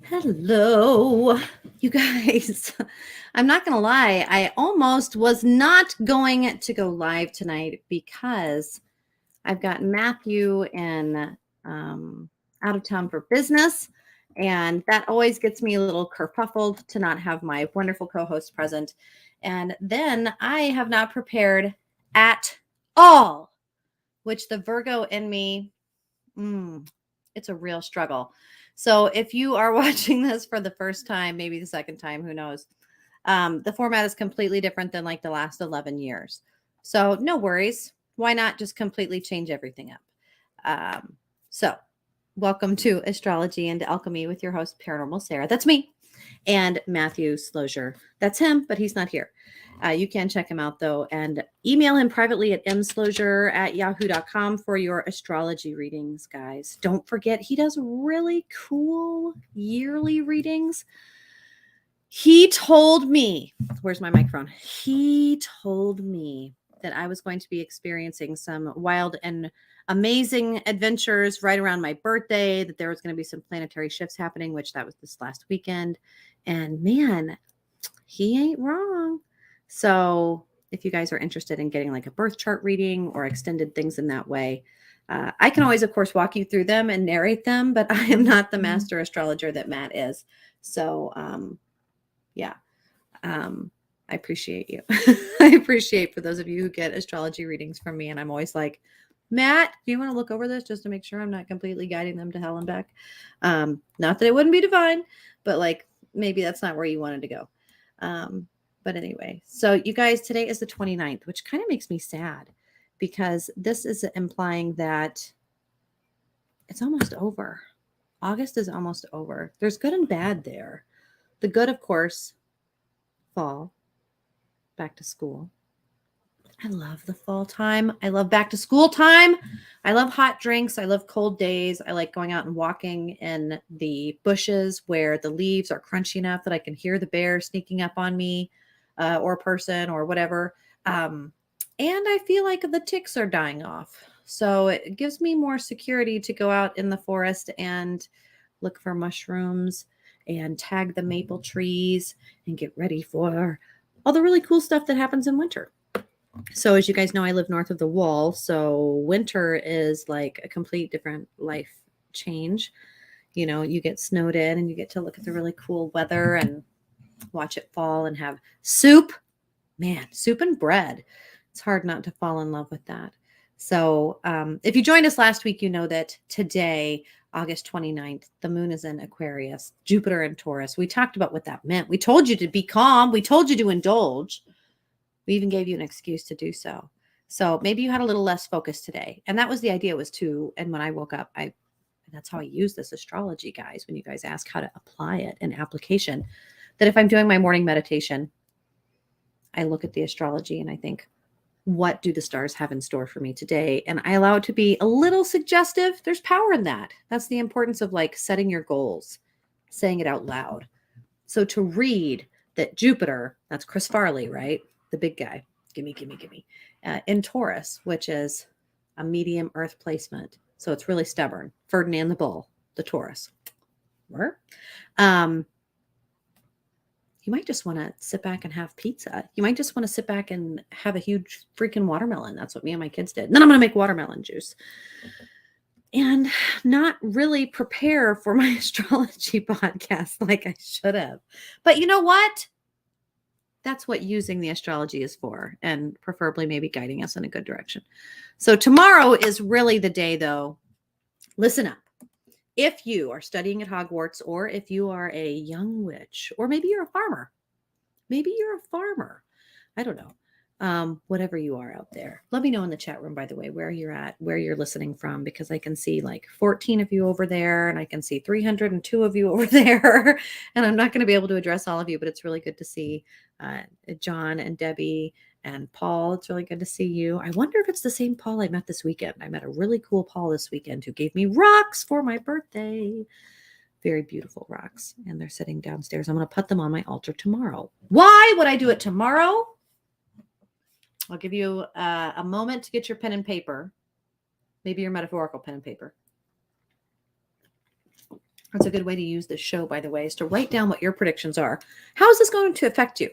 Hello, you guys. I'm not going to lie. I almost was not going to go live tonight because I've got Matthew in out of town for business. And that always gets me a little kerfuffled to not have my wonderful co host present. And then I have not prepared at all, which the Virgo in me, it's a real struggle. So if you are watching this for the first time, maybe the second time, who knows? The format is completely different than like the last 11 years. So no worries. Why not just completely change everything up? So welcome to Astrology and Alchemy with your host, Paranormal Sarah. That's me. And Matthew Slozer. That's him, but he's not here. You can check him out though and email him privately at mslozer@yahoo.com for your astrology readings, guys. Don't forget, he does really cool yearly readings. He told me, where's my microphone? He told me that I was going to be experiencing some wild and amazing adventures right around my birthday, that there was going to be some planetary shifts happening, which that was this last weekend. And man, he ain't wrong. So if you guys are interested in getting like a birth chart reading or extended things in that way, I can always, of course, walk you through them and narrate them, but I am not the master astrologer that Matt is. So, yeah. I appreciate you. I appreciate for those of you who get astrology readings from me. And I'm always like, Matt, do you want to look over this just to make sure I'm not completely guiding them to hell and back? Not that it wouldn't be divine, but like maybe that's not where you wanted to go. But anyway, so you guys, today is the 29th, which kind of makes me sad because this is implying that it's almost over. August is almost over. There's good and bad there. The good, of course, fall, back to school. I love the fall time. I love back to school time. I love hot drinks. I love cold days. I like going out and walking in the bushes where the leaves are crunchy enough that I can hear the bear sneaking up on me or a person or whatever. And I feel like the ticks are dying off. So it gives me more security to go out in the forest and look for mushrooms and tag the maple trees and get ready for all the really cool stuff that happens in winter. So as you guys know, I live north of the wall. So winter is like a complete different life change. You know, you get snowed in and you get to look at the really cool weather and watch it fall and have soup. Man, soup and bread. It's hard not to fall in love with that. So if you joined us last week, you know that today, August 29th, the moon is in Aquarius, Jupiter in Taurus. We talked about what that meant. We told you to be calm. We told you to indulge. We even gave you an excuse to do so. So maybe you had a little less focus today. And that was the idea, was to, and when I woke up, that's how I use this astrology, guys, when you guys ask how to apply it in application, that if I'm doing my morning meditation, I look at the astrology and I think, what do the stars have in store for me today? And I allow it to be a little suggestive. There's power in that. That's the importance of like setting your goals, saying it out loud. So to read that Jupiter, that's Chris Farley, right? The big guy, gimme, in Taurus, which is a medium earth placement. So it's really stubborn. Ferdinand the Bull, the Taurus. You might just want to sit back and have pizza. You might just want to sit back and have a huge freaking watermelon. That's what me and my kids did. And then I'm going to make watermelon juice. And not really prepare for my astrology podcast like I should have. But you know what? That's what using the astrology is for, and preferably maybe guiding us in a good direction. So tomorrow is really the day, though. Listen up. If you are studying at Hogwarts, or if you are a young witch, or maybe you're a farmer, I don't know. Whatever you are out there, let me know in the chat room, by the way, where you're at, where you're listening from, because I can see like 14 of you over there and I can see 302 of you over there. And I'm not going to be able to address all of you, but it's really good to see John and Debbie and Paul. It's really good to see you. I wonder if it's the same Paul I met this weekend. I met a really cool Paul this weekend who gave me rocks for my birthday. Very beautiful rocks. And they're sitting downstairs. I'm going to put them on my altar tomorrow. Why would I do it tomorrow? I'll give you a moment to get your pen and paper, maybe your metaphorical pen and paper. That's a good way to use this show, by the way, is to write down what your predictions are. How is this going to affect you?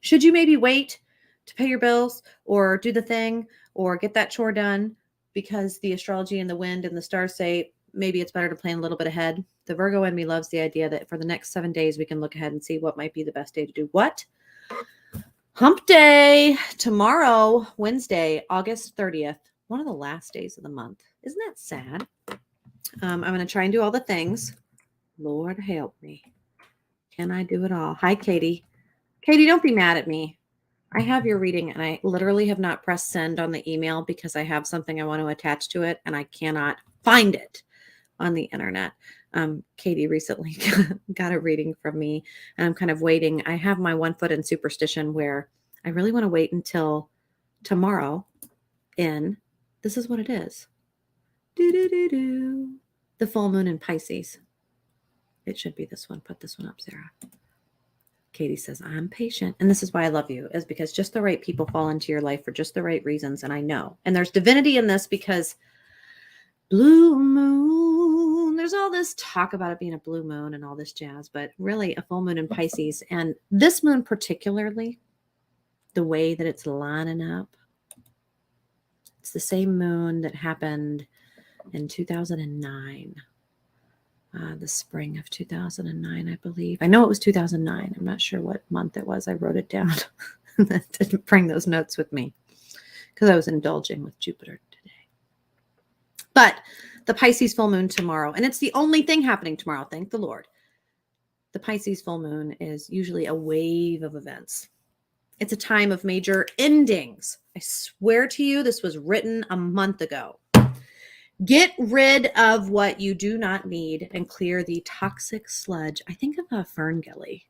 Should you maybe wait to pay your bills or do the thing or get that chore done because the astrology and the wind and the stars say maybe it's better to plan a little bit ahead? The Virgo in me loves the idea that for the next 7 days, we can look ahead and see what might be the best day to do what. Hump day tomorrow, Wednesday, August 30th, one of the last days of the month. Isn't that sad? I'm going to try and do all the things. Lord help me. Can I do it all? Hi, Katie. Katie, don't be mad at me. I have your reading and I literally have not pressed send on the email because I have something I want to attach to it and I cannot find it on the internet. Katie recently got a reading from me and I'm kind of waiting. I have my 1 foot in superstition where I really want to wait until tomorrow this is what it is. The full moon in Pisces. It should be this one. Put this one up, Sarah. Katie says, I'm patient. And this is why I love you, is because just the right people fall into your life for just the right reasons. And I know. And there's divinity in this because blue moon, there's all this talk about it being a blue moon and all this jazz, but really a full moon in Pisces. And this moon particularly, the way that it's lining up, it's the same moon that happened in 2009. The spring of 2009, I believe. I know it was 2009. I'm not sure what month it was. I wrote it down. I didn't bring those notes with me because I was indulging with Jupiter today. But the Pisces full moon tomorrow, and it's the only thing happening tomorrow, thank the Lord. The Pisces full moon is usually a wave of events. It's a time of major endings. I swear to you, this was written a month ago. Get rid of what you do not need and clear the toxic sludge. I think of a Ferngully.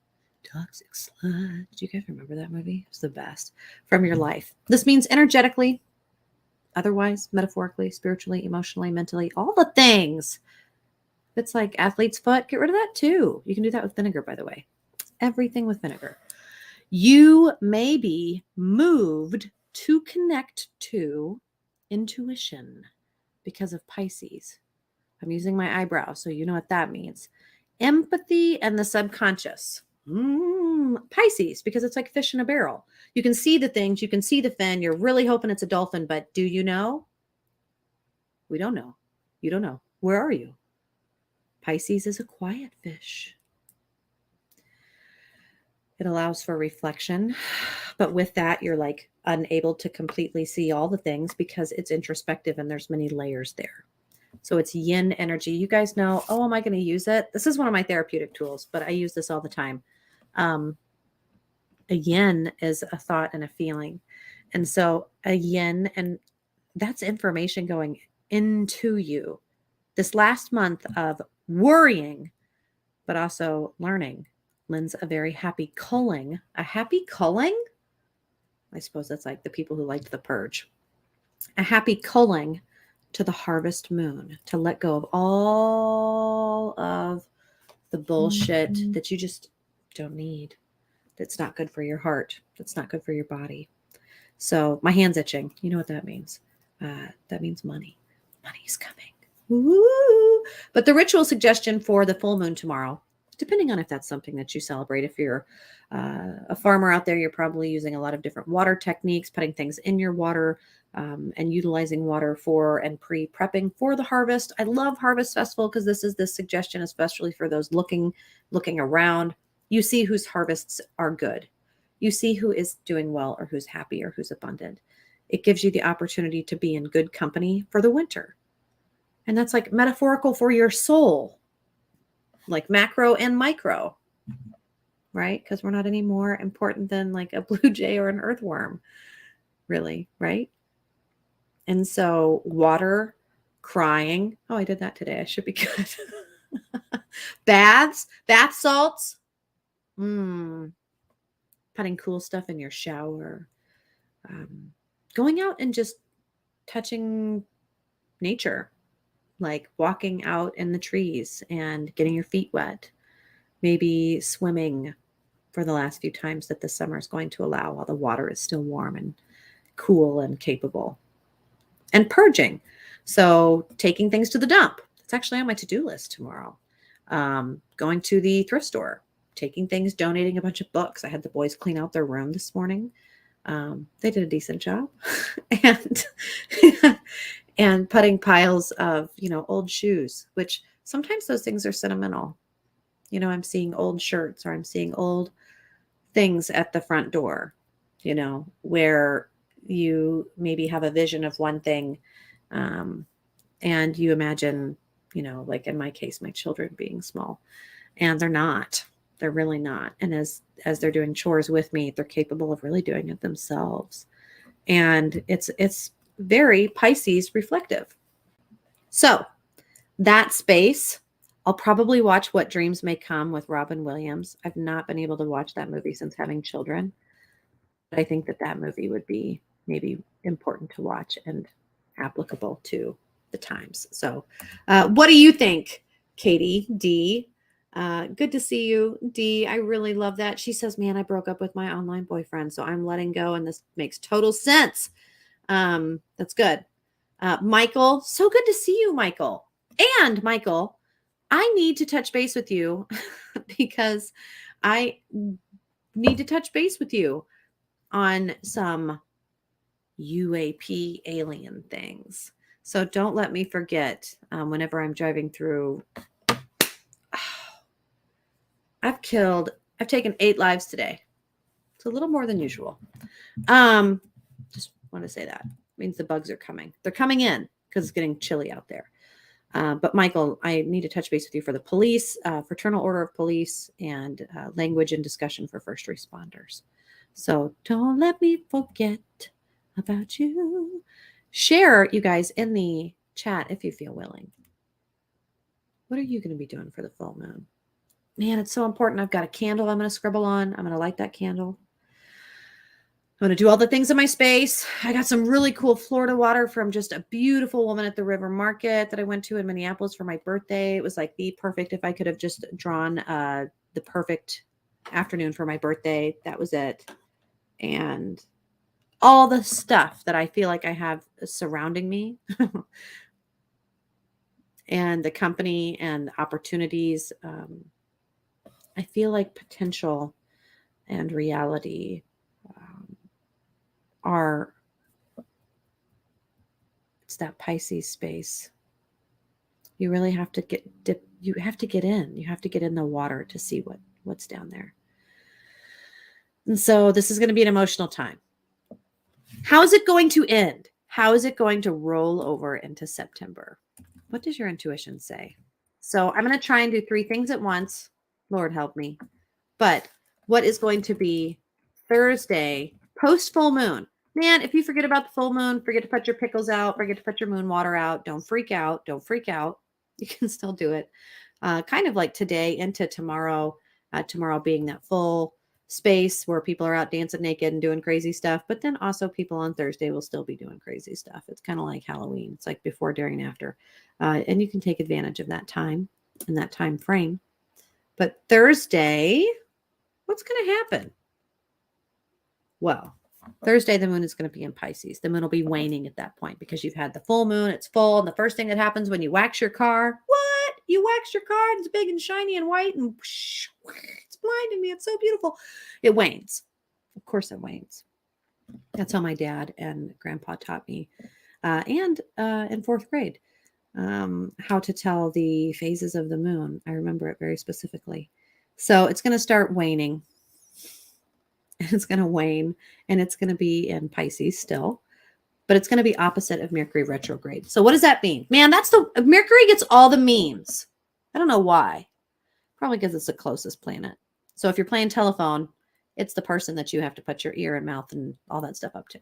Toxic sludge. Do you guys remember that movie? It's the best. From your life. This means energetically, otherwise, metaphorically, spiritually, emotionally, mentally, all the things. If it's like athlete's foot, get rid of that too. You can do that with vinegar, by the way. Everything with vinegar. You may be moved to connect to intuition. Because of Pisces. I'm using my eyebrow, so you know what that means. Empathy and the subconscious. Pisces, because it's like fish in a barrel. You can see the things, you can see the fin. You're really hoping it's a dolphin, but do you know? We don't know. You don't know. Where are you? Pisces is a quiet fish. It allows for reflection, but with that, you're like unable to completely see all the things because it's introspective and there's many layers there. So it's yin energy. You guys know, oh, am I going to use it? This is one of my therapeutic tools, but I use this all the time. A yin is a thought and a feeling. And so a yin, and that's information going into you. This last month of worrying, but also learning, lends a very happy culling. A happy culling? I suppose that's like the people who liked The Purge. A happy culling to the harvest moon, to let go of all of the bullshit that you just don't need. That's not good for your heart. That's not good for your body. So my hand's itching. You know what that means? That means money. Money's coming. Woo! But the ritual suggestion for the full moon tomorrow, depending on if that's something that you celebrate. If you're a farmer out there, you're probably using a lot of different water techniques, putting things in your water and utilizing water for and pre-prepping for the harvest. I love Harvest Festival because this is this suggestion, especially for those looking around. You see whose harvests are good. You see who is doing well or who's happy or who's abundant. It gives you the opportunity to be in good company for the winter. And that's like metaphorical for your soul. Like macro and micro, right? Because we're not any more important than like a blue jay or an earthworm, really, right? And so water, crying. Oh, I did that today. I should be good. Baths, bath salts. Putting cool stuff in your shower. Going out and just touching nature. Like walking out in the trees and getting your feet wet, maybe swimming for the last few times that the summer is going to allow while the water is still warm and cool and capable. And purging. So taking things to the dump. It's actually on my to-do list tomorrow. going to the thrift store, taking things, donating a bunch of books. I had the boys clean out their room this morning. They did a decent job. and and putting piles of, old shoes, which sometimes those things are sentimental. I'm seeing old shirts, or I'm seeing old things at the front door, where you maybe have a vision of one thing, and you imagine, like in my case, my children being small, and they're not. They're really not. And as they're doing chores with me, they're capable of really doing it themselves. And it's very Pisces reflective. So that space, I'll probably watch What Dreams May Come with Robin Williams. I've not been able to watch that movie since having children. But I think that movie would be maybe important to watch and applicable to the times. So what do you think, Katie D? Good to see you, D. I really love that. She says, man, I broke up with my online boyfriend, so I'm letting go, and this makes total sense. That's good. Michael, so good to see you, Michael. And Michael, I need to touch base with you because I need to touch base with you on some UAP alien things. So don't let me forget whenever I'm driving through. I've taken 8 lives today. It's a little more than usual. Just want to say that. It means the bugs are coming. They're coming in because it's getting chilly out there. But Michael, I need to touch base with you for the police, Fraternal Order of Police, and language and discussion for first responders. So don't let me forget about you. Share, you guys, in the chat if you feel willing. What are you going to be doing for the full moon? Man, it's so important. I've got a candle I'm going to scribble on. I'm going to light that candle. I'm going to do all the things in my space. I got some really cool Florida water from just a beautiful woman at the river market that I went to in Minneapolis for my birthday. It was like the perfect, if I could have just drawn the perfect afternoon for my birthday, that was it. And all the stuff that I feel like I have surrounding me and the company and the opportunities, I feel like potential and reality it's that Pisces space. You really have to get in. You have to get in the water to see what's down there. And so this is going to be an emotional time. How is it going to end? How is it going to roll over into September? What does your intuition say? So I'm going to try and do 3 things at once. Lord help me. But what is going to be Thursday, post full moon? Man, if you forget about the full moon, forget to put your pickles out, forget to put your moon water out, don't freak out. Don't freak out. You can still do it. Kind of like today into tomorrow, tomorrow being that full space where people are out dancing naked and doing crazy stuff. But then also people on Thursday will still be doing crazy stuff. It's kind of like Halloween. It's like before, during, and after. And you can take advantage of that time and that time frame. But Thursday, what's going to happen? Well, Thursday, the moon is going to be in Pisces. The moon will be waning at that point because you've had the full moon. It's full. And the first thing that happens when you wax your car, what? You wax your car and it's big and shiny and white and whoosh, it's blinding me. It's so beautiful. It wanes. Of course it wanes. That's how my dad and grandpa taught me. And in 4th grade, how to tell the phases of the moon. I remember it very specifically. So it's going to start waning. It's going to wane, and it's going to be in Pisces still, but it's going to be opposite of Mercury retrograde. So what does that mean? Man, Mercury gets all the memes. I don't know why. Probably because it's the closest planet. So if you're playing telephone, it's the person that you have to put your ear and mouth and all that stuff up to.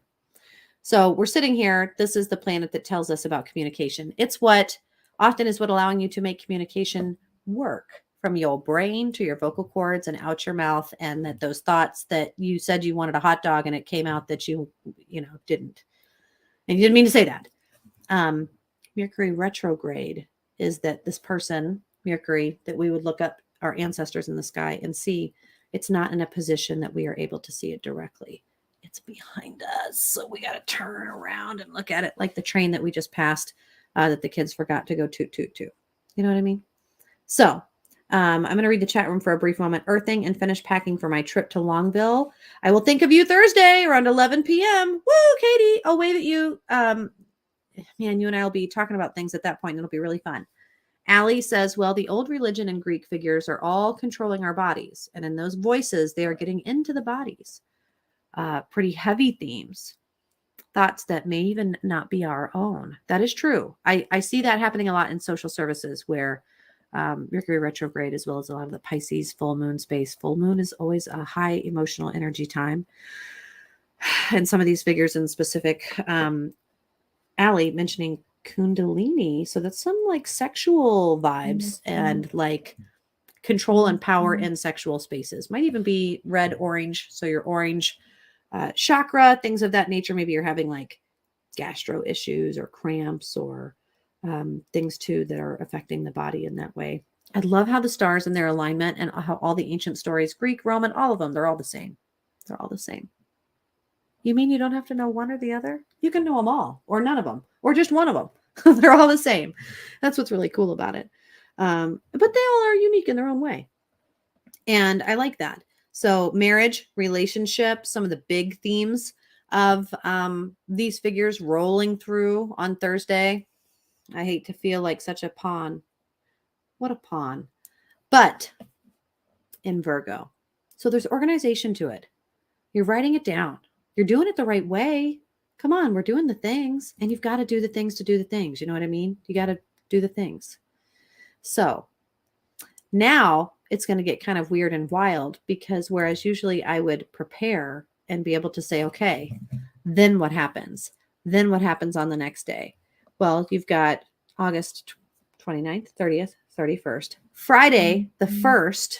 So we're sitting here. This is the planet that tells us about communication. It's what often is what allowing you to make communication work. From your brain to your vocal cords and out your mouth, and that those thoughts that you said you wanted a hot dog and it came out that you didn't, and you didn't mean to say that. Mercury retrograde is that this person, Mercury, that we would look up our ancestors in the sky and see, it's not in a position that we are able to see it directly. It's behind us. So we got to turn around and look at it like the train that we just passed that the kids forgot to go toot, toot, toot. You know what I mean? So I'm going to read the chat room for a brief moment. Earthing and finish packing for my trip to Longville. I will think of you Thursday around 11 p.m. Woo, Katie. I'll wave at you. Man, you and I will be talking about things at that point. It'll be really fun. Allie says, well, the old religion and Greek figures are all controlling our bodies. And in those voices, they are getting into the bodies. Pretty heavy themes. Thoughts that may even not be our own. That is true. I see that happening a lot in social services where Mercury retrograde, as well as a lot of the Pisces full moon space. Full moon is always a high emotional energy time. And some of these figures in specific, Allie mentioning Kundalini. So that's some like sexual vibes and like control and power in sexual spaces. Might even be red, orange. So your orange chakra, things of that nature. Maybe you're having like gastro issues or cramps or things too that are affecting the body in that way. I love how the stars and their alignment and how all the ancient stories, Greek, Roman, all of them, they're all the same. They're all the same. You mean you don't have to know one or the other? You can know them all or none of them or just one of them. They're all the same. That's what's really cool about it. But they all are unique in their own way. And I like that. So marriage, relationship, some of the big themes of these figures rolling through on Thursday. I hate to feel like such a pawn. What a pawn. But in Virgo. So there's organization to it. You're writing it down. You're doing it the right way. Come on, we're doing the things. And you've got to do the things to do the things. You know what I mean? You got to do the things. So now it's going to get kind of weird and wild because whereas usually I would prepare and be able to say, okay, then what happens? Then what happens on the next day? Well, you've got August 29th, 30th, 31st. Friday, the 1st.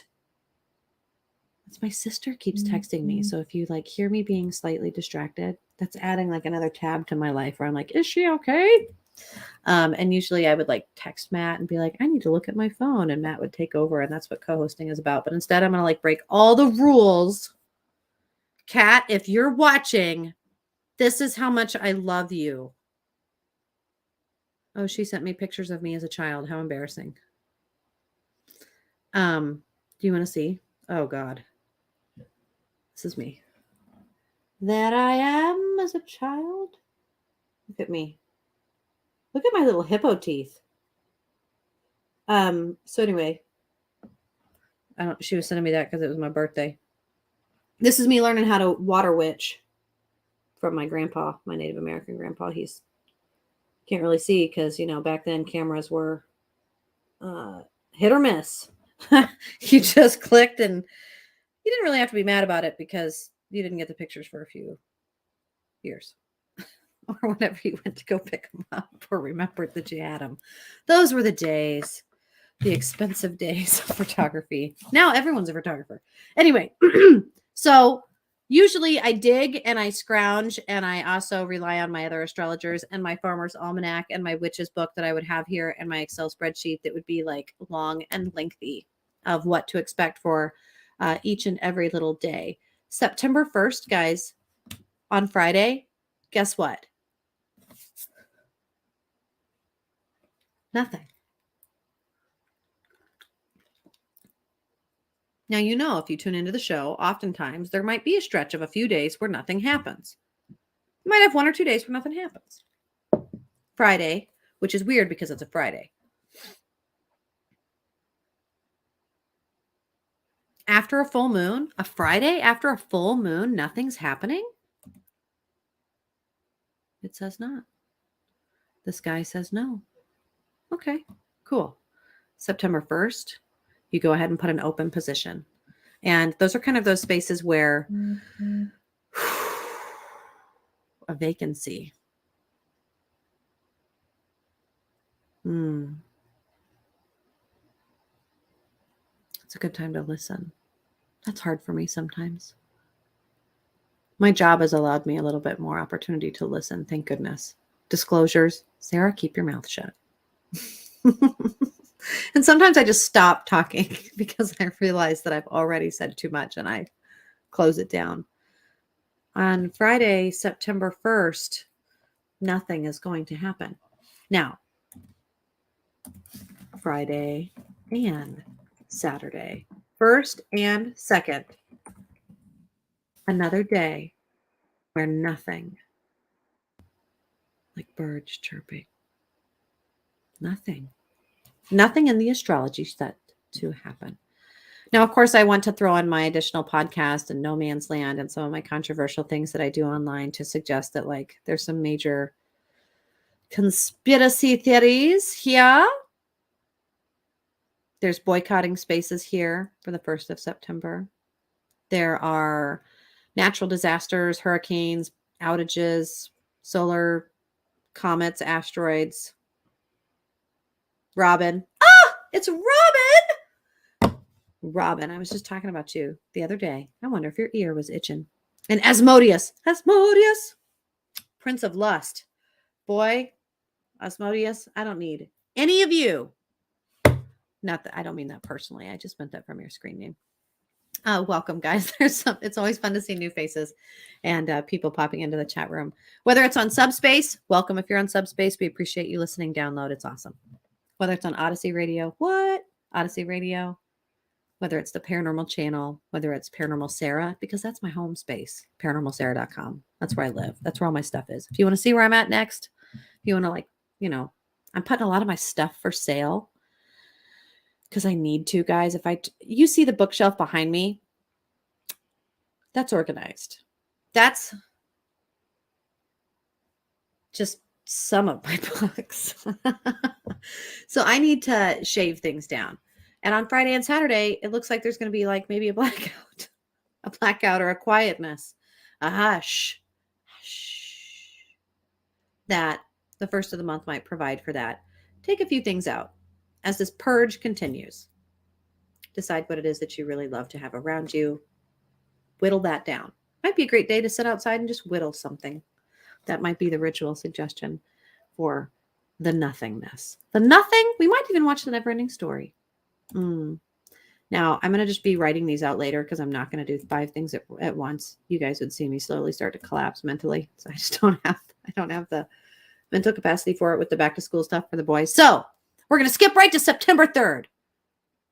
It's my sister keeps texting me. So if you like hear me being slightly distracted, that's adding like another tab to my life where I'm like, is she okay? And usually I would like text Matt and be like, I need to look at my phone. And Matt would take over. And that's what co-hosting is about. But instead, I'm going to like break all the rules. Kat, if you're watching, this is how much I love you. Oh, she sent me pictures of me as a child. How embarrassing. Do you want to see? Oh, God. This is me. That I am as a child. Look at me. Look at my little hippo teeth. So anyway, she was sending me that because it was my birthday. This is me learning how to water witch from my grandpa, my Native American grandpa. He's can't really see because, you know, back then cameras were hit or miss. You just clicked and you didn't really have to be mad about it because you didn't get the pictures for a few years or whenever you went to go pick them up or remembered that you had them. Those were the days, the expensive days of photography. Now everyone's a photographer. Anyway, so usually I dig and I scrounge and I also rely on my other astrologers and my farmer's almanac and my witch's book that I would have here and my Excel spreadsheet that would be like long and lengthy of what to expect for each and every little day. September 1st, guys, on Friday, guess what? Nothing. Now, you know, if you tune into the show, oftentimes there might be a stretch of a few days where nothing happens. You might have 1 or 2 days where nothing happens. Friday, which is weird because it's a Friday. After a full moon, a Friday after a full moon, nothing's happening? It says not. The sky says no. Okay, cool. September 1st, you go ahead and put an open position. And those are kind of those spaces where a vacancy. It's a good time to listen. That's hard for me sometimes. My job has allowed me a little bit more opportunity to listen. Thank goodness. Disclosures. Sarah, keep your mouth shut. And sometimes I just stop talking because I realize that I've already said too much and I close it down. On Friday, September 1st, nothing is going to happen. Now, Friday and Saturday, 1st and 2nd. Another day where nothing, like birds chirping, nothing in the astrology set to happen. Now, of course, I want to throw in my additional podcast and No Man's Land and some of my controversial things that I do online to suggest that, like, there's some major conspiracy theories here. There's boycotting spaces here for the 1st of September. There are natural disasters, hurricanes, outages, solar comets, asteroids. Robin. Ah, it's Robin. Robin, I was just talking about you the other day. I wonder if your ear was itching. And Asmodeus, Prince of Lust. Boy, Asmodeus, I don't need any of you. Not that I don't mean that personally. I just meant that from your screen name. Welcome, guys. It's always fun to see new faces and people popping into the chat room. Whether it's on Subspace, welcome. If you're on Subspace, we appreciate you listening. Download, it's awesome. Whether it's on Odyssey Radio, Odyssey Radio. Whether it's the Paranormal Channel, whether it's Paranormal Sarah, because that's my home space, paranormalsarah.com. That's where I live. That's where all my stuff is. If you want to see where I'm at next, if you want to, like, I'm putting a lot of my stuff for sale because I need to, guys. You see the bookshelf behind me, that's organized. That's just some of my books. So I need to shave things down. And on Friday and Saturday, it looks like there's going to be like maybe a blackout or a quietness, a hush, that the 1st of the month might provide for that. Take a few things out as this purge continues. Decide what it is that you really love to have around you. Whittle that down. Might be a great day to sit outside and just whittle something. That might be the ritual suggestion for the nothingness. The nothing, we might even watch the Neverending Story. Now, I'm going to just be writing these out later because I'm not going to do 5 things at once. You guys would see me slowly start to collapse mentally. So I just don't have the mental capacity for it with the back to school stuff for the boys. So we're going to skip right to September 3rd.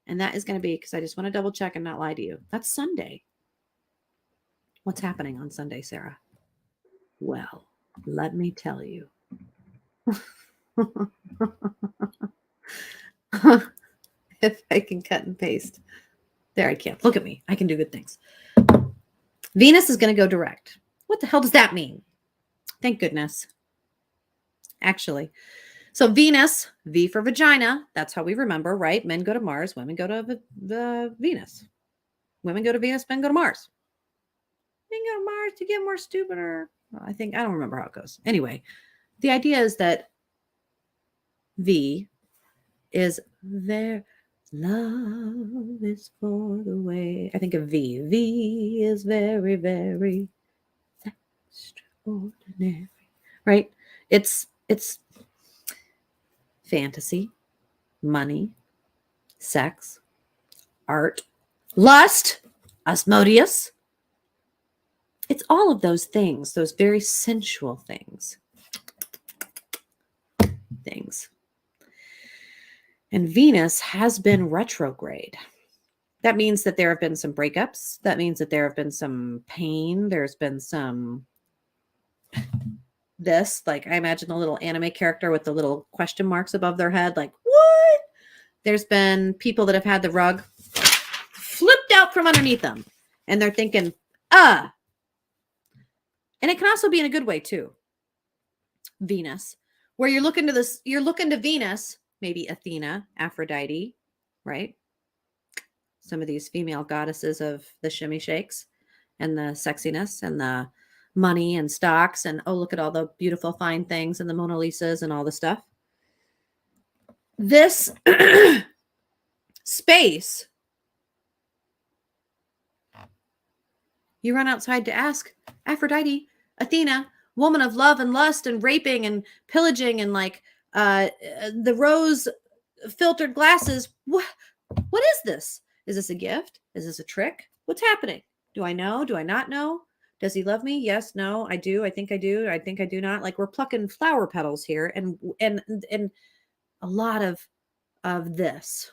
And that is going to be, because I just want to double check and not lie to you. That's Sunday. What's happening on Sunday, Sarah? Well, let me tell you. If I can cut and paste. There, I can't. Look at me. I can do good things. Venus is going to go direct. What the hell does that mean? Thank goodness. Actually. So Venus, V for vagina. That's how we remember, right? Men go to Mars. Women go to the Venus. Women go to Venus. Men go to Mars. Men go to Mars to get more stupider. Well, I don't remember how it goes. Anyway, the idea is that V is there. Love is for the way. I think of V. V is very, very extraordinary. Right? It's fantasy, money, sex, art, lust, Asmodeus. It's all of those things, those very sensual things. And Venus has been retrograde. That means that there have been some breakups. That means that there have been some pain. There's been some like, I imagine a little anime character with the little question marks above their head, like, what? There's been people that have had the rug flipped out from underneath them. And they're thinking, And it can also be in a good way too. Venus, where you're looking to Venus, maybe Athena, Aphrodite, right? Some of these female goddesses of the shimmy shakes and the sexiness and the money and stocks and, oh, look at all the beautiful fine things and the Mona Lisas and all the stuff. This space, you run outside to ask Aphrodite, Athena, woman of love and lust and raping and pillaging and like the rose filtered glasses. What is this? Is this a gift? Is this a trick? What's happening? Do I know? Do I not know? Does he love me? Yes, no, I do. I think I do. I think I do not. Like, we're plucking flower petals here and a lot of this.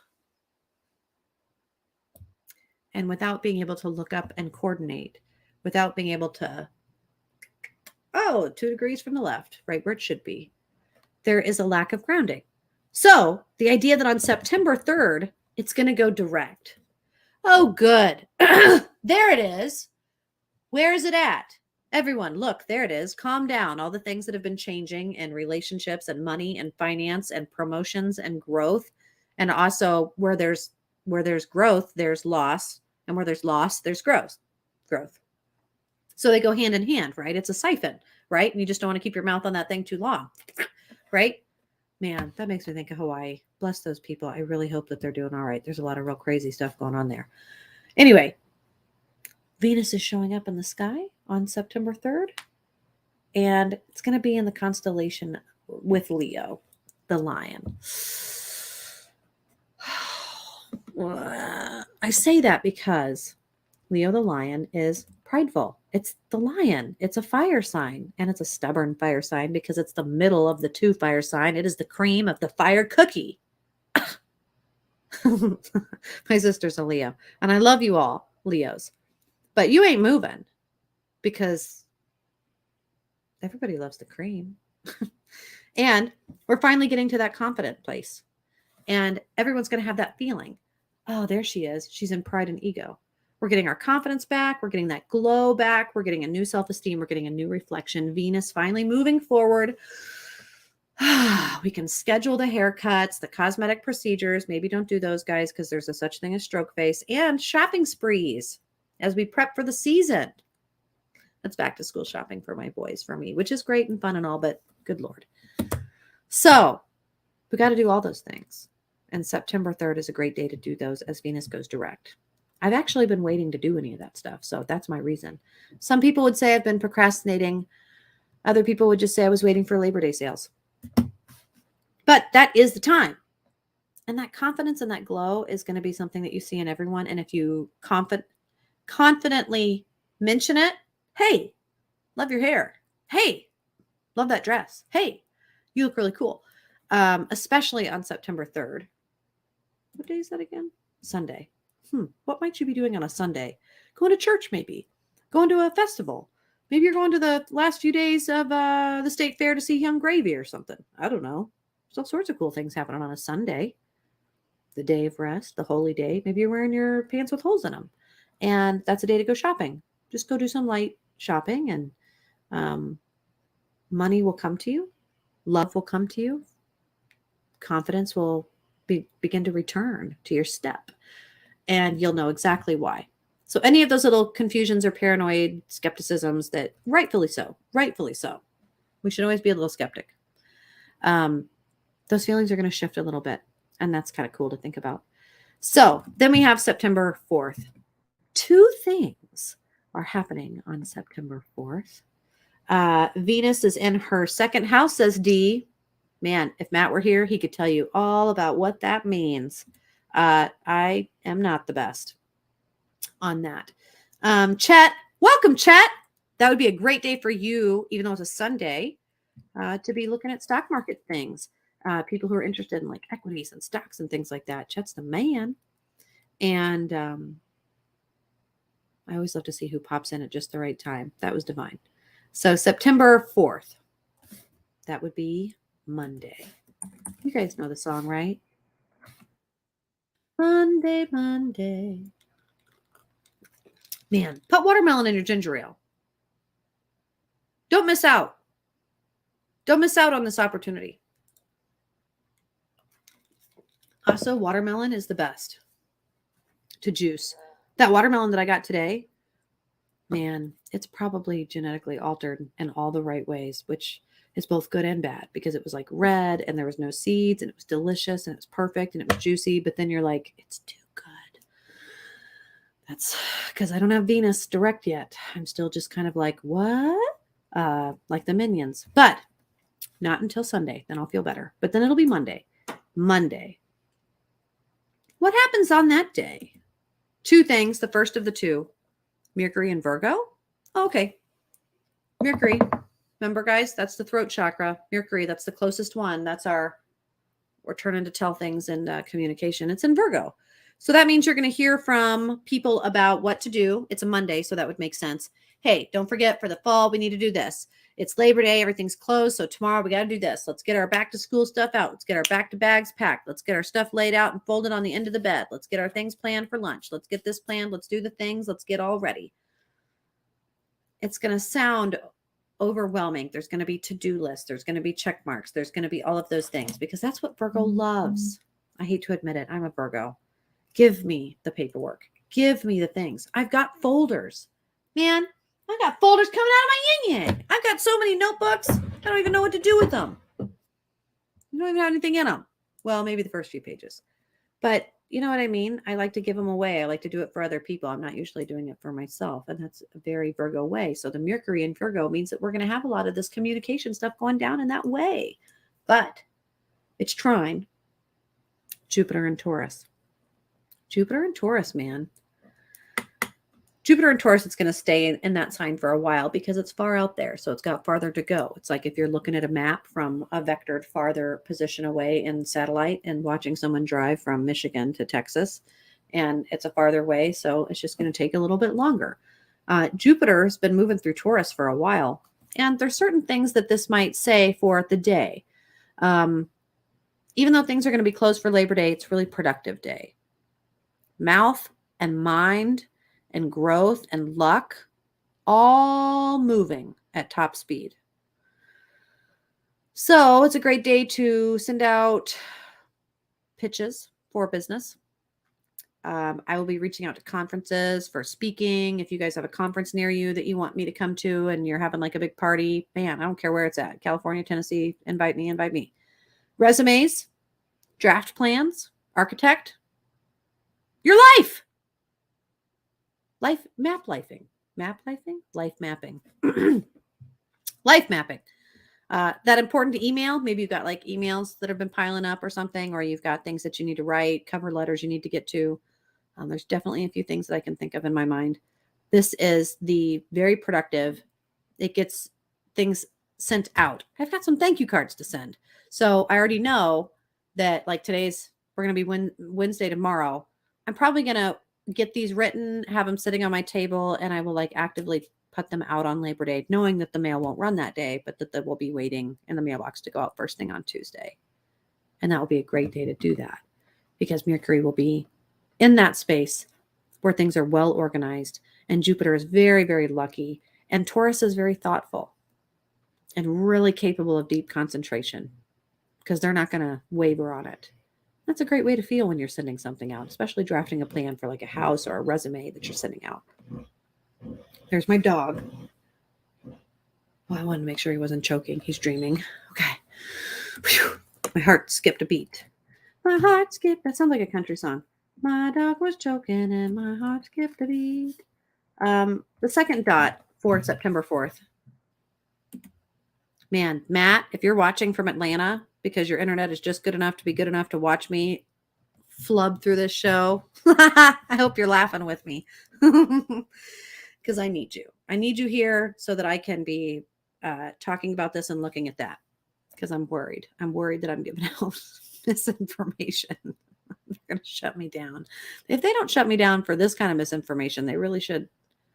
and without being able to look up and coordinate, without being able to, 2 degrees from the left, right where it should be, there is a lack of grounding. So the idea that on September 3rd, it's going to go direct. Oh, good. There it is. Where is it at? Everyone, look, there it is. Calm down. All the things that have been changing in relationships and money and finance and promotions and growth. And also where there's growth, there's loss. And where there's loss, there's growth. So they go hand in hand, right? It's a siphon, right? And you just don't want to keep your mouth on that thing too long, right? Man, that makes me think of Hawaii. Bless those people. I really hope that they're doing all right. There's a lot of real crazy stuff going on there. Anyway, Venus is showing up in the sky on September 3rd, and it's going to be in the constellation with Leo, the lion. I say that because Leo, the lion, is prideful. It's the lion. It's a fire sign, and it's a stubborn fire sign because it's the middle of the 2 fire sign. It is the cream of the fire cookie. My sister's a Leo, and I love you all, Leos. But you ain't moving because everybody loves the cream. And we're finally getting to that confident place. And everyone's going to have that feeling. Oh, there she is. She's in pride and ego. We're getting our confidence back. We're getting that glow back. We're getting a new self-esteem. We're getting a new reflection. Venus finally moving forward. We can schedule the haircuts, the cosmetic procedures. Maybe don't do those, guys, because there's a such thing as stroke face, and shopping sprees as we prep for the season. That's back to school shopping for my boys, for me, which is great and fun and all, but good Lord. So we got to do all those things. And September 3rd is a great day to do those as Venus goes direct. I've actually been waiting to do any of that stuff. So that's my reason. Some people would say I've been procrastinating. Other people would just say I was waiting for Labor Day sales. But that is the time. And that confidence and that glow is going to be something that you see in everyone. And if you confidently mention it, hey, love your hair. Hey, love that dress. Hey, you look really cool. Especially on September 3rd. What day is that again? Sunday. What might you be doing on a Sunday? Going to church, maybe. Going to a festival. Maybe you're going to the last few days of the state fair to see Young Gravy or something. I don't know. There's all sorts of cool things happening on a Sunday. The day of rest, the holy day. Maybe you're wearing your pants with holes in them. And that's a day to go shopping. Just go do some light shopping, and money will come to you. Love will come to you. Confidence will begin to return to your step. And you'll know exactly why. So any of those little confusions or paranoid skepticisms that rightfully so, we should always be a little skeptic. Those feelings are going to shift a little bit. And that's kind of cool to think about. So then we have September 4th. 2 things are happening on September 4th. Venus is in her 2nd house, says Dee. Man, if Matt were here, he could tell you all about what that means. I am not the best on that. Chet, welcome, Chet. That would be a great day for you, even though it's a Sunday, to be looking at stock market things. People who are interested in like equities and stocks and things like that. Chet's the man. And I always love to see who pops in at just the right time. That was divine. So September 4th, that would be Monday. You guys know the song, right? Monday, Monday. Man, put watermelon in your ginger ale. Don't miss out. Don't miss out on this opportunity. Also, watermelon is the best to juice. That watermelon that I got today, man, it's probably genetically altered in all the right ways, which is both good and bad because it was like red and there was no seeds and it was delicious and it was perfect and it was juicy. But then you're like, it's too good. That's because I don't have Venus direct yet. I'm still just kind of like, what? Like the minions. But not until Sunday. Then I'll feel better. But then it'll be Monday. Monday. What happens on that day? 2 things. The first of the 2. Mercury and Virgo. Okay. Mercury. Remember, guys, that's the throat chakra. Mercury, that's the closest one. That's we're turning to tell things in communication. It's in Virgo. So that means you're going to hear from people about what to do. It's a Monday, so that would make sense. Hey, don't forget for the fall, we need to do this. It's Labor Day, everything's closed. So tomorrow we got to do this. Let's get our back to school stuff out. Let's get our back to bags packed. Let's get our stuff laid out and folded on the end of the bed. Let's get our things planned for lunch. Let's get this planned. Let's do the things. Let's get all ready. It's going to sound overwhelming. There's going to be to-do lists. There's going to be check marks. There's going to be all of those things because that's what Virgo loves. I hate to admit it. I'm a Virgo. Give me the paperwork. Give me the things. I've got folders. Man, I got folders coming out of my yin-yang. I've got so many notebooks. I don't even know what to do with them. I don't even have anything in them. Well, maybe the first few pages. But you know what I mean? I like to give them away. I like to do it for other people. I'm not usually doing it for myself. And that's a very Virgo way. So the Mercury in Virgo means that we're going to have a lot of this communication stuff going down in that way. But it's trine Jupiter and Taurus. Jupiter and Taurus, man. Jupiter and Taurus, it's going to stay in that sign for a while because it's far out there. So it's got farther to go. It's like if you're looking at a map from a vectored farther position away in satellite and watching someone drive from Michigan to Texas, and it's a farther way. So it's just going to take a little bit longer. Jupiter has been moving through Taurus for a while. And there's certain things that this might say for the day. Even though things are going to be closed for Labor Day, it's a really productive day. Mouth and mind and growth and luck, all moving at top speed. So it's a great day to send out pitches for business. I will be reaching out to conferences for speaking. If you guys have a conference near you that you want me to come to and you're having like a big party, man, I don't care where it's at. California, Tennessee, invite me. Resumes, draft plans, architect, your life. Life mapping. Life mapping. Life mapping. That important to email. Maybe you've got like emails that have been piling up or something, or you've got things that you need to write, cover letters you need to get to. There's definitely a few things that I can think of in my mind. This is the very productive. It gets things sent out. I've got some thank you cards to send. So I already know that like we're going to be Wednesday tomorrow. I'm probably going to get these written, have them sitting on my table, and I will like actively put them out on Labor Day, knowing that the mail won't run that day, but that they will be waiting in the mailbox to go out first thing on Tuesday. And that will be a great day to do that because Mercury will be in that space where things are well organized, and Jupiter is very, very lucky, and Taurus is very thoughtful and really capable of deep concentration because they're not going to waver on it. That's a great way to feel when you're sending something out, especially drafting a plan for like a house or a resume that you're sending out. There's my dog. Well, I wanted to make sure he wasn't choking. He's dreaming. Okay. Whew. My heart skipped a beat. My heart skipped. That sounds like a country song. My dog was choking and my heart skipped a beat. The second dot for September 4th. Man, Matt, if you're watching from Atlanta because your internet is just good enough to be good enough to watch me flub through this show, I hope you're laughing with me because I need you. I need you here so that I can be talking about this and looking at that because I'm worried. I'm worried that I'm giving out misinformation. They're going to shut me down. If they don't shut me down for this kind of misinformation, they really should.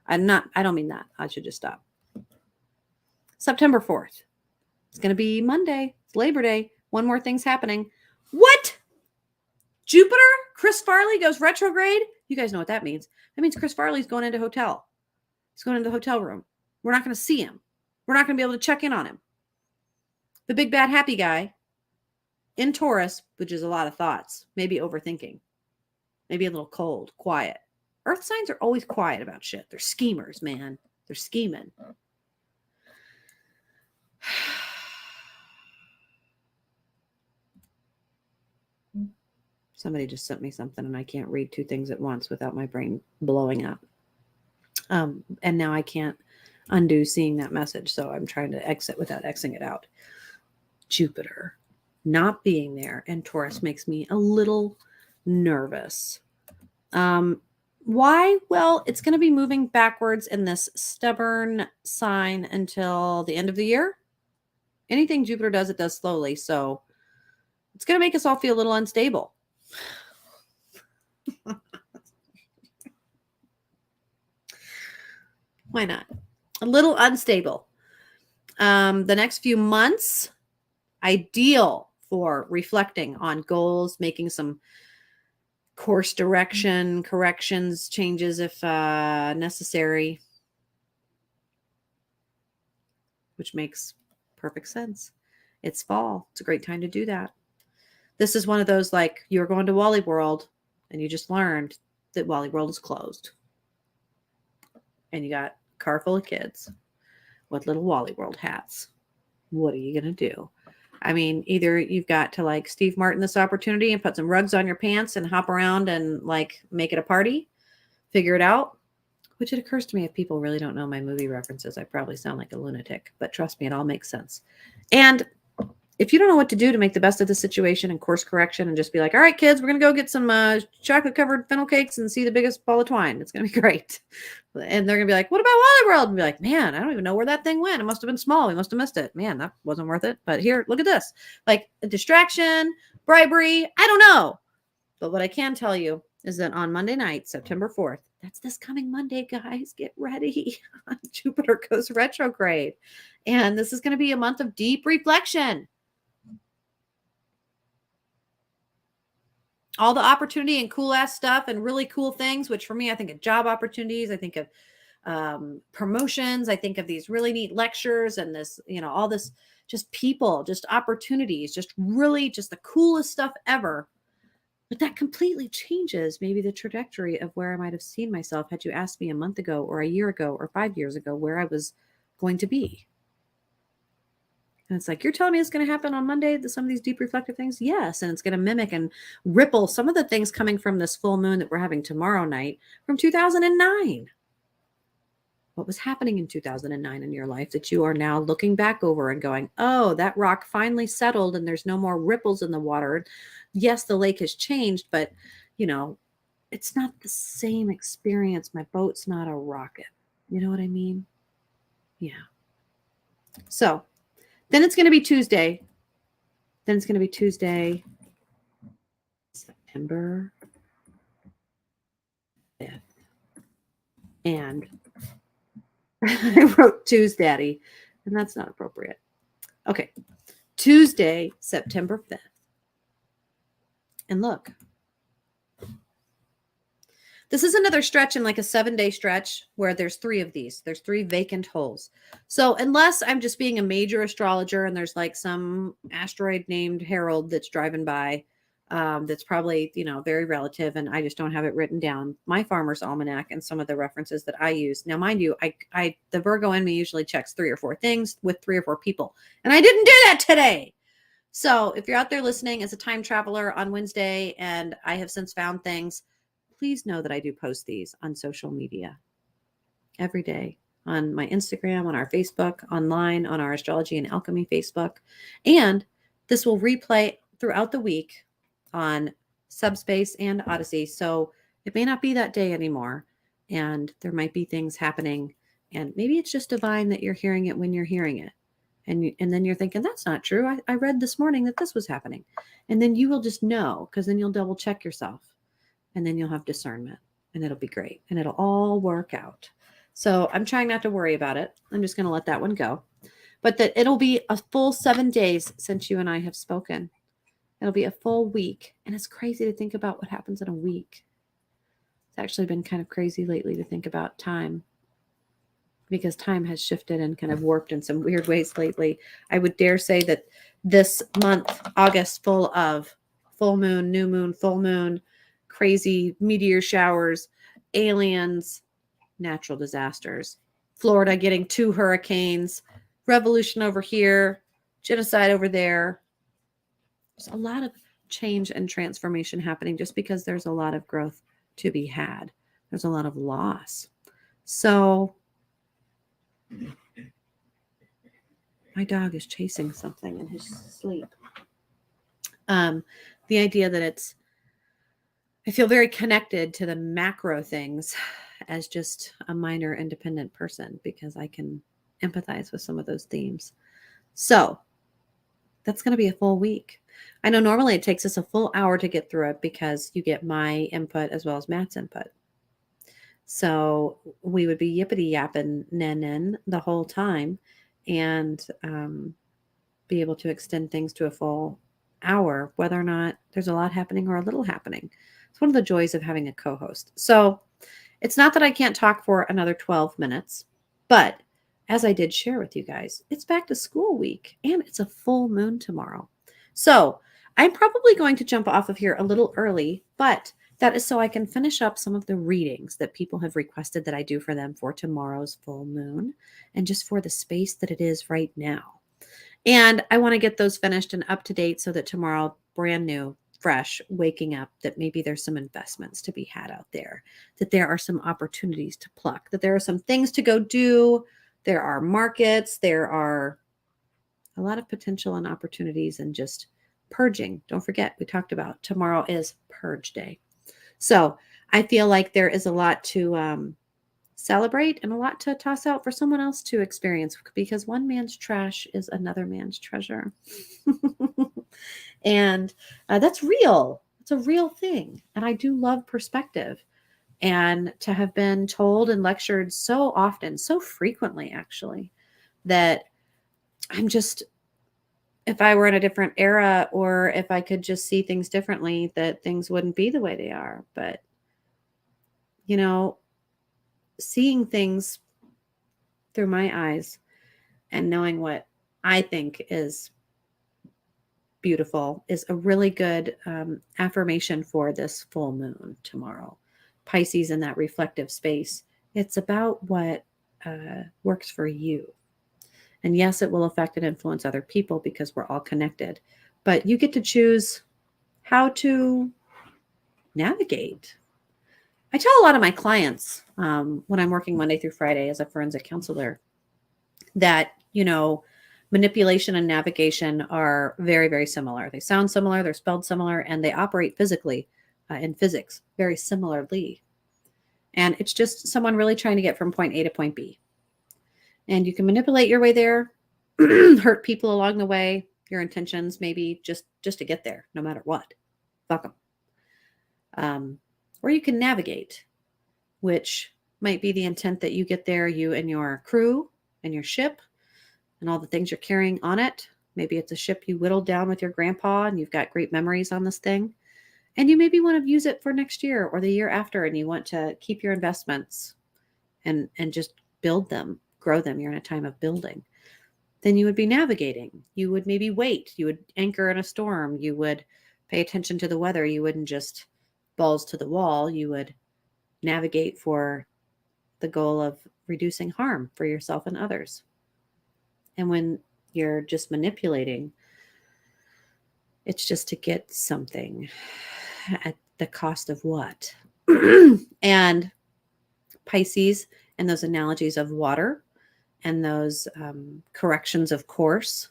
I don't mean that. I should just stop. September 4th. It's going to be Monday. It's Labor Day. One more thing's happening. What? Jupiter? Chris Farley goes retrograde? You guys know what that means. That means Chris Farley's going into hotel. He's going into the hotel room. We're not going to see him. We're not going to be able to check in on him. The big, bad, happy guy in Taurus, which is a lot of thoughts, maybe overthinking, maybe a little cold, quiet. Earth signs are always quiet about shit. They're schemers, man. They're scheming. Somebody just sent me something and I can't read two things at once without my brain blowing up. And now I can't undo seeing that message. So I'm trying to exit without Xing it out. Jupiter not being there and Taurus makes me a little nervous. Why? Well, it's going to be moving backwards in this stubborn sign until the end of the year. Anything Jupiter does, it does slowly. So it's going to make us all feel a little unstable. Why not? A little unstable. The next few months, ideal for reflecting on goals, making some course direction, corrections, changes if necessary, which makes perfect sense. It's fall. It's a great time to do that. This is one of those, like, you're going to Wally World and you just learned that Wally World is closed. And you got a car full of kids with little Wally World hats. What are you going to do? I mean, either you've got to, like, Steve Martin this opportunity and put some rugs on your pants and hop around and, like, make it a party, figure it out, which it occurs to me, if people really don't know my movie references, I probably sound like a lunatic, but trust me, it all makes sense. And if you don't know what to do to make the best of the situation and course correction and just be like, all right, kids, we're going to go get some chocolate covered funnel cakes and see the biggest ball of twine. It's going to be great. And they're going to be like, what about Wally World? And be like, man, I don't even know where that thing went. It must have been small. We must have missed it. Man, that wasn't worth it. But here, look at this. Like, a distraction, bribery, I don't know. But what I can tell you is that on Monday night, September 4th, that's this coming Monday, guys, get ready. Jupiter goes retrograde. And this is going to be a month of deep reflection. All the opportunity and cool ass stuff and really cool things, which for me, I think of job opportunities. I think of promotions. I think of these really neat lectures and this, all this, just people, just opportunities, just really just the coolest stuff ever. But that completely changes maybe the trajectory of where I might have seen myself had you asked me a month ago or a year ago or 5 years ago where I was going to be. And it's like, you're telling me it's going to happen on Monday, some of these deep reflective things? Yes. And it's going to mimic and ripple some of the things coming from this full moon that we're having tomorrow night from 2009. What was happening in 2009 in your life that you are now looking back over and going, oh, that rock finally settled and there's no more ripples in the water. Yes, the lake has changed, but, it's not the same experience. My boat's not a rocket. You know what I mean? Yeah. So then it's going to be Tuesday. September 5th. And I wrote Tuesday, and that's not appropriate. Okay. Tuesday, September 5th. And look. This is another stretch in like a 7-day stretch where there's 3 of these. There's 3 vacant holes. So unless I'm just being a major astrologer and there's like some asteroid named Harold that's driving by, that's probably, very relative and I just don't have it written down. My Farmer's Almanac and some of the references that I use. Now, mind you, the Virgo in me usually checks 3 or 4 things with 3 or 4 people. And I didn't do that today. So if you're out there listening as a time traveler on Wednesday and I have since found things, please know that I do post these on social media every day, on my Instagram, on our Facebook, online, on our Astrology and Alchemy Facebook. And this will replay throughout the week on Subspace and Odyssey. So it may not be that day anymore. And there might be things happening. And maybe it's just divine that you're hearing it when you're hearing it. And then you're thinking, that's not true. I read this morning that this was happening. And then you will just know, because then you'll double check yourself. And then you'll have discernment and it'll be great and it'll all work out. So I'm trying not to worry about it. I'm just going to let that one go. But that it'll be a full 7 days since you and I have spoken. It'll be a full week. And it's crazy to think about what happens in a week. It's actually been kind of crazy lately to think about time because time has shifted and kind of warped in some weird ways lately. I would dare say that this month, August, full of full moon, new moon, full moon, crazy meteor showers, aliens, natural disasters, Florida getting 2 hurricanes, revolution over here, genocide over there. There's a lot of change and transformation happening just because there's a lot of growth to be had. There's a lot of loss. So my dog is chasing something in his sleep. The idea that I feel very connected to the macro things as just a minor independent person because I can empathize with some of those themes. So that's going to be a full week. I know normally it takes us a full hour to get through it because you get my input as well as Matt's input. So we would be yippity yapping nen the whole time, and be able to extend things to a full hour, whether or not there's a lot happening or a little happening. It's one of the joys of having a co-host. So it's not that I can't talk for another 12 minutes, but as I did share with you guys, it's back to school week and it's a full moon tomorrow. So I'm probably going to jump off of here a little early, but that is so I can finish up some of the readings that people have requested that I do for them for tomorrow's full moon and just for the space that it is right now. And I want to get those finished and up to date so that tomorrow, brand new, fresh, waking up, that maybe there's some investments to be had out there, that there are some opportunities to pluck, that there are some things to go do. There are markets, there are a lot of potential and opportunities, and just purging. Don't forget, we talked about tomorrow is purge day. So I feel like there is a lot to celebrate and a lot to toss out for someone else to experience, because one man's trash is another man's treasure. And that's real. It's a real thing. And I do love perspective, and to have been told and lectured so often, so frequently, actually, that I'm just, if I were in a different era, or if I could just see things differently, that things wouldn't be the way they are. But, you know, seeing things through my eyes and knowing what I think is beautiful is a really good affirmation for this full moon tomorrow. Pisces in that reflective space. It's about what works for you. And yes, it will affect and influence other people because we're all connected. But you get to choose how to navigate. I tell a lot of my clients when I'm working Monday through Friday as a forensic counselor that, manipulation and navigation are very, very similar. They sound similar, they're spelled similar, and they operate physically in physics very similarly. And it's just someone really trying to get from point A to point B. And you can manipulate your way there, hurt people along the way. Your intentions maybe just to get there, no matter what. Fuck them. Or you can navigate, which might be the intent that you get there, you and your crew and your ship and all the things you're carrying on it. Maybe it's a ship you whittled down with your grandpa and you've got great memories on this thing. And you maybe want to use it for next year or the year after, and you want to keep your investments and just build them, grow them. You're in a time of building. Then you would be navigating. You would maybe wait. You would anchor in a storm. You would pay attention to the weather. You wouldn't just balls to the wall. You would navigate for the goal of reducing harm for yourself and others. And when you're just manipulating, it's just to get something at the cost of what? And Pisces and those analogies of water and those corrections of course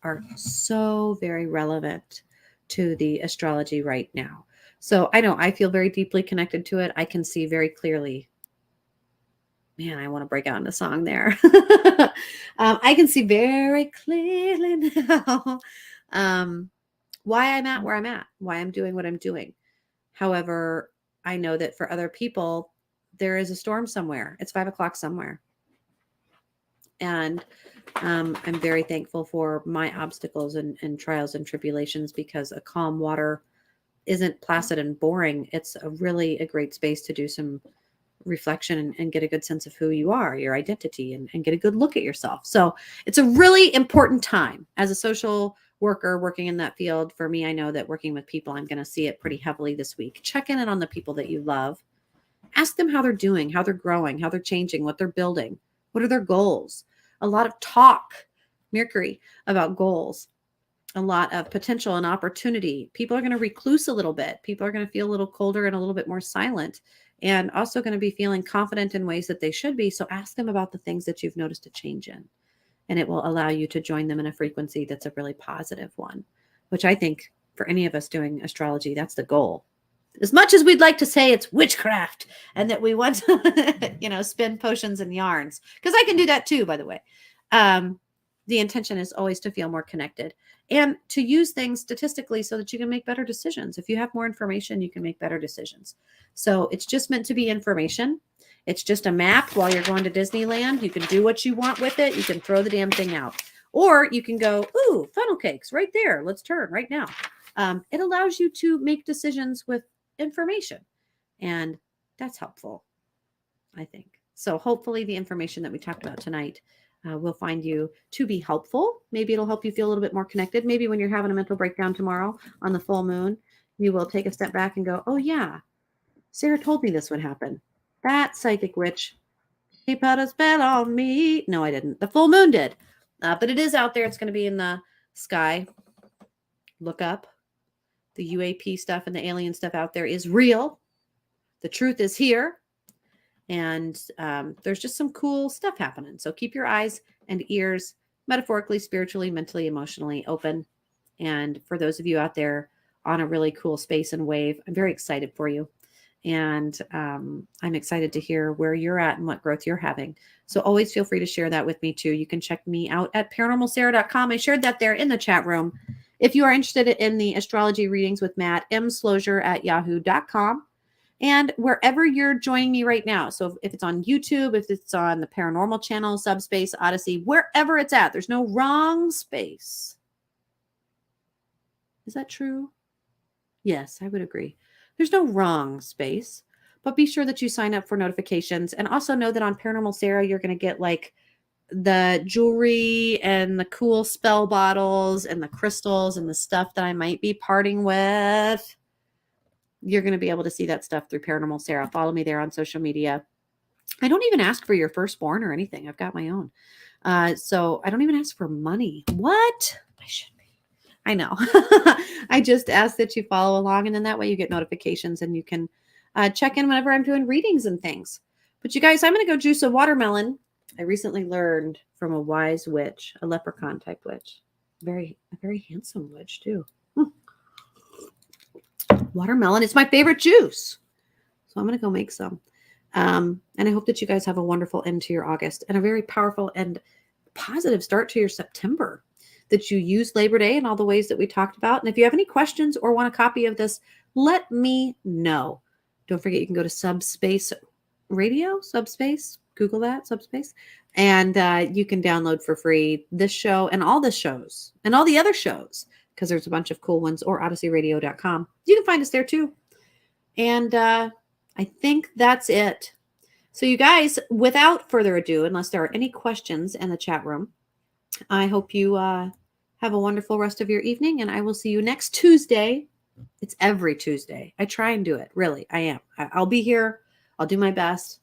are so very relevant to the astrology right now. So I know I feel very deeply connected to it. I can see very clearly. Man, I want to break out into song there. I can see very clearly now why I'm at where I'm at, why I'm doing what I'm doing. However, I know that for other people, there is a storm somewhere. It's 5:00 somewhere. And I'm very thankful for my obstacles and trials and tribulations, because a calm water isn't placid and boring. It's a great space to do some reflection and get a good sense of who you are, your identity, and get a good look at yourself. So it's a really important time as a social worker working in that field. For me, I know that working with people, I'm going to see it pretty heavily this week. Check in on the people that you love. Ask them how they're doing, how they're growing, how they're changing, what they're building, what are their goals. A lot of talk, Mercury, about goals. A lot of potential and opportunity. People are going to recluse a little bit. People are going to feel a little colder and a little bit more silent, and also going to be feeling confident in ways that they should be. So ask them about the things that you've noticed a change in, and it will allow you to join them in a frequency that's a really positive one, which I think for any of us doing astrology, that's the goal. As much as we'd like to say it's witchcraft and that we want to, spin potions and yarns, because I can do that too, by the way. The intention is always to feel more connected and to use things statistically so that you can make better decisions. If you have more information, you can make better decisions. So it's just meant to be information. It's just a map while you're going to Disneyland. You can do what you want with it. You can throw the damn thing out. Or you can go, ooh, funnel cakes right there. Let's turn right now. It allows you to make decisions with information. And that's helpful, I think. So hopefully the information that we talked about tonight will find you to be helpful. Maybe it'll help you feel a little bit more connected. Maybe when you're having a mental breakdown tomorrow on the full moon, you will take a step back and go, oh yeah, Sarah told me this would happen. That psychic witch, he put a spell on me. No, I didn't. The full moon did. But it is out there. It's going to be in the sky. Look up. The UAP stuff and the alien stuff out there is real. The truth is here. And there's just some cool stuff happening. So keep your eyes and ears metaphorically, spiritually, mentally, emotionally open. And for those of you out there on a really cool space and wave, I'm very excited for you. And I'm excited to hear where you're at and what growth you're having. So always feel free to share that with me too. You can check me out at paranormalsarah.com. I shared that there in the chat room. If you are interested in the astrology readings with Matt, Slozer@yahoo.com. And wherever you're joining me right now. So if it's on YouTube, if it's on the Paranormal channel, Subspace, Odyssey, wherever it's at, there's no wrong space. Is that true? Yes, I would agree. There's no wrong space, but be sure that you sign up for notifications, and also know that on Paranormal Sarah, you're going to get like the jewelry and the cool spell bottles and the crystals and the stuff that I might be parting with. You're going to be able to see that stuff through Paranormal Sarah. Follow me there on social media. I don't even ask for your firstborn or anything. I've got my own. So I don't even ask for money. What? I should be. I know. I just ask that you follow along, and then that way you get notifications and you can check in whenever I'm doing readings and things. But you guys, I'm going to go juice a watermelon. I recently learned from a wise witch, a leprechaun type witch. A very handsome witch too. Watermelon is my favorite juice. So I'm going to go make some. And I hope that you guys have a wonderful end to your August and a very powerful and positive start to your September, that you use Labor Day in all the ways that we talked about. And if you have any questions or want a copy of this, let me know. Don't forget, you can go to Subspace Radio, Subspace, Google that, Subspace. And you can download for free this show and all the shows and all the other shows, because there's a bunch of cool ones, or odysseyradio.com. You can find us there too. And I think that's it. So you guys, without further ado, unless there are any questions in the chat room, I hope you have a wonderful rest of your evening, and I will see you next Tuesday. It's every Tuesday. I try and do it. Really, I am. I'll be here. I'll do my best.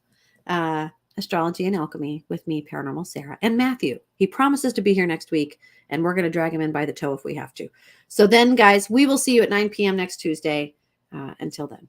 Astrology and Alchemy with me, Paranormal Sarah, and Matthew. He promises to be here next week, and we're going to drag him in by the toe if we have to. So then, guys, we will see you at 9 p.m. next Tuesday. Until then.